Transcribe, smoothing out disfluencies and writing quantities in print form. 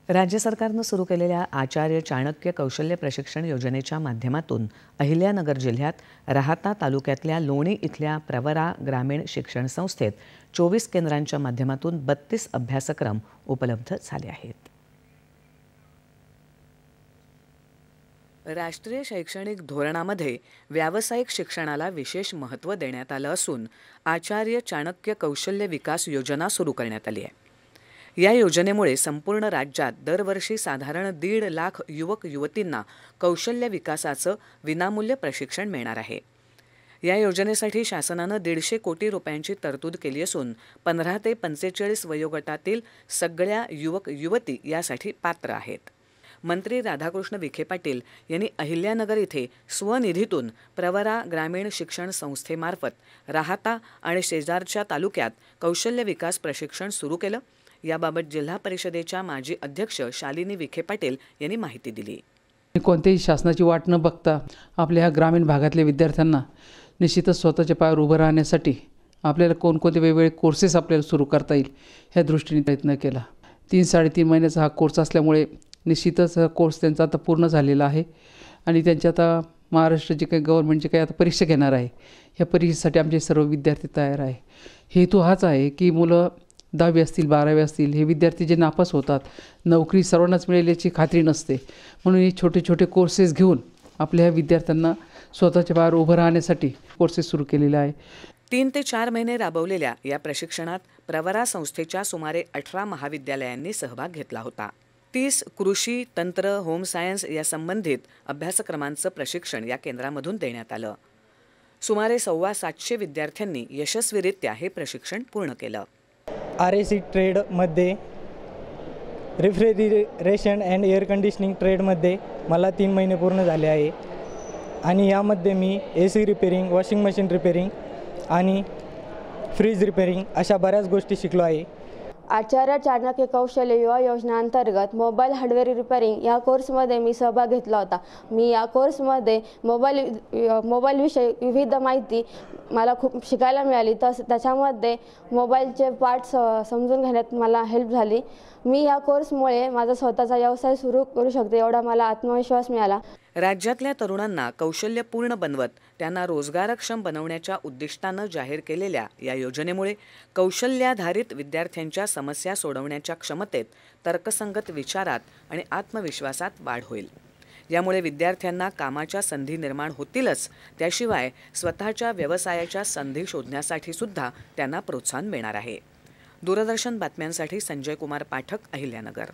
राज्य सरकारनं सुरू केलेल्या आचार्य चाणक्य कौशल्य प्रशिक्षण योजनेच्या माध्यमातून अहिल्यानगर जिल्ह्यात राहाता तालुक्यातल्या लोणी इथल्या प्रवरा ग्रामीण शिक्षण संस्थेत 24 केंद्रांच्या माध्यमातून 32 अभ्यासक्रम उपलब्ध झाले आहेत। राष्ट्रीय शैक्षणिक धोरणामध्ये व्यावसायिक शिक्षणाला विशेष महत्त्व देण्यात आलं असून आचार्य चाणक्य कौशल्य विकास योजना सुरू करण्यात आली आहे। या योजनेमुळे संपूर्ण राज्यात दरवर्षी साधारण 1.5 लाख युवक युवतींना कौशल्य विकासाचं विनामूल्य प्रशिक्षण मिळणार आहे। या योजनेसाठी शासनानं 150 कोटी रुपयांची तरतूद केली असून 15 ते 45 वयोगटातील सगळ्या युवक युवती यासाठी पात्र आहेत। मंत्री राधाकृष्ण विखे पाटील यांनी अहिल्यानगर इथे स्वनिधीतून प्रवरा ग्रामीण शिक्षण संस्थेमार्फत राहाता आणि शेजारच्या तालुक्यात कौशल्य विकास प्रशिक्षण सुरू केलं। याबाबत जिल्हा परिषदेच्या माजी अध्यक्ष शालिनी विखे पाटील यांनी माहिती दिली। कोणत्याही शासनाची वाट न बघता आपल्या ह्या ग्रामीण भागातल्या विद्यार्थ्यांना निश्चितच स्वतःच्या पायावर उभं राहण्यासाठी आपल्याला कोणकोणते वेगवेगळे कोर्सेस आपल्याला सुरू करता येईल ह्या दृष्टीने प्रयत्न केला। 3-3.5 महिन्याचा हा कोर्स असल्यामुळे निश्चितच कोर्स त्यांचा आता पूर्ण झालेला आहे आणि त्यांच्या आता महाराष्ट्राची काही गव्हर्नमेंटची काही आता परीक्षा घेणार आहे। ह्या परीक्षेसाठी आमचे सर्व विद्यार्थी तयार आहे। हेतू हाच आहे की मुलं 10वी असतील 12वी असतील हे विद्यार्थी जे नापास होतात, नोकरी सर्वांनाच मिळेल याची खात्री नसते, म्हणून हे छोटे छोटे कोर्सेस घेऊन आपल्या विद्यार्थ्यांना स्वतःच्या पायावर उभं राहण्यासाठी कोर्सेस सुरू केलेले आहे। 3 ते 4 महिने राबवलेल्या या प्रशिक्षणात प्रवरा संस्थेच्या सुमारे 18 महाविद्यालयांनी सहभाग घेतला होता। 30 कृषी, तंत्र, होम सायन्स या संबंधित अभ्यासक्रमांचं प्रशिक्षण या केंद्रामधून देण्यात आलं। सुमारे 750 विद्यार्थ्यांनी यशस्वीरित्या हे प्रशिक्षण पूर्ण केलं। RAC ट्रेडमध्ये रेफ्रिजरेशन अँड एअर कंडिशनिंग ट्रेडमध्ये मला 3 महिने पूर्ण झाले आहे आणि यामध्ये मी AC repairing, washing machine repairing आणि फ्रीज रिपेरिंग अशा बऱ्याच गोष्टी शिकलो आहे। आचार्य चाणक्य कौशल्य युवा योजनेअंतर्गत मोबाईल हार्डवेअर रिपेरिंग या कोर्समध्ये मी सहभाग घेतला होता। मी या कोर्समध्ये मोबाईलविषयी विविध माहिती मला खूप शिकायला मिळाली। त्याच्यामध्ये मोबाईलचे पार्ट्स समजून घेण्यात मला हेल्प झाली। मी या कोर्समुळे माझा स्वतःचा व्यवसाय सुरू करू शकते एवढा मला आत्मविश्वास मिळाला। राज्यातल्या तरुणांना कौशल्यपूर्ण बनवत त्यांना रोजगारक्षम बनवण्याच्या उद्दिष्टानं जाहीर केलेल्या या योजनेमुळे कौशल्याधारित विद्यार्थ्यांच्या समस्या सोडवण्याच्या क्षमतेत, तर्कसंगत विचारात आणि आत्मविश्वासात वाढ होईल। यामुळे विद्यार्थ्यांना कामाच्या संधी निर्माण होतीलच, त्याशिवाय स्वतःच्या व्यवसायाच्या संधी शोधण्यासाठी सुद्धा त्यांना प्रोत्साहन मिळणार आहे। दूरदर्शन बातम्यांसाठी संजय कुमार पाठक, अहिल्यानगर।